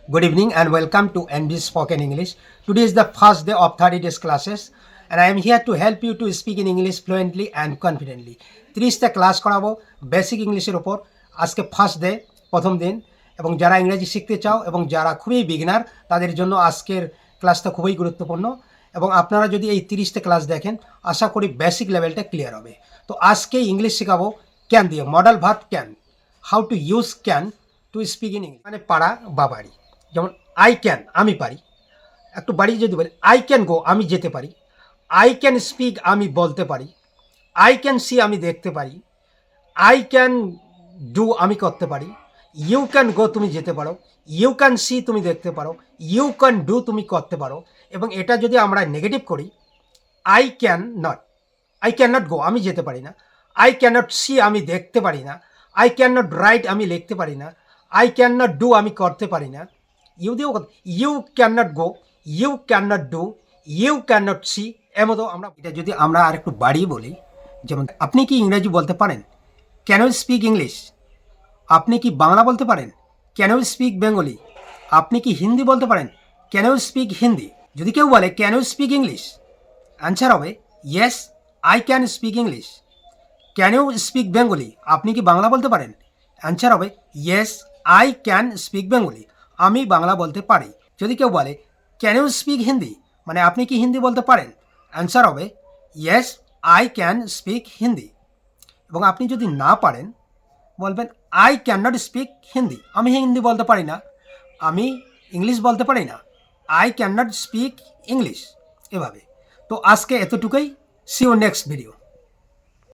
Good evening and welcome to NB Spoken English. Today is the first day of 30 days classes and I am here to help you to speak in English fluently and confidently. 30টা class করাবো basic ইংলিশের ওপর। আজকে first day, প্রথম দিন, এবং যারা ইংরেজি শিখতে চাও এবং যারা খুবই বিগিনার তাদের জন্য আজকের ক্লাসটা খুবই গুরুত্বপূর্ণ। এবং আপনারা যদি এই 30টা ক্লাস দেখেন আশা করি বেসিক লেভেলটা ক্লিয়ার হবে। তো আজকে ইংলিশ শেখাবো ক্যান দিয়ে, modal verb can, how to use can to speak in English. মানে পারা বা বাড়ি, যেমন আই ক্যান আমি পারি, একটু বাড়িয়ে যদি বলি আই ক্যান গো আমি যেতে পারি, আই ক্যান স্পিক আমি বলতে পারি, আই ক্যান সি আমি দেখতে পারি, আই ক্যান ডু আমি করতে পারি, ইউ ক্যান গো তুমি যেতে পারো, ইউ ক্যান সি তুমি দেখতে পারো, ইউ ক্যান ডু তুমি করতে পারো। এবং এটা যদি আমরা নেগেটিভ করি, আই ক্যান নট গো আমি যেতে পারি না, আই ক্যান নট সি আমি দেখতে পারি না, আই ক্যান নট রাইট আমি লিখতে পারি না, আই ক্যান নট ডু আমি করতে পারি না। You can not go, you can not do, you can not see. এর মতো আমরা এটা যদি আমরা আর একটু বাড়িয়ে বলি, যেমন আপনি কি ইংরেজি বলতে পারেন? Can you speak English? আপনি কি বাংলা বলতে পারেন? Can you speak Bengali? আপনি কি হিন্দি বলতে পারেন? Can you speak Hindi? যদি কেউ বলে can you speak English, answer হবে yes I can speak English. Can you speak Bengali? আপনি কি বাংলা বলতে পারেন? অ্যান্সার হবে yes I can speak Bengali. আমি বাংলা বলতে পারি। যদি কেউ বলে ক্যান ইউ স্পিক হিন্দি, মানে আপনি কি হিন্দি বলতে পারেন? অ্যান্সার হবে yes I can speak Hindi. এবং আপনি যদি না পারেন বলবেন I can not speak Hindi, আমি হিন্দি বলতে পারি না, আমি ইংলিশ বলতে পারি না, I can not speak English. এভাবে। তো আজকে এতটুকুই। See you next video.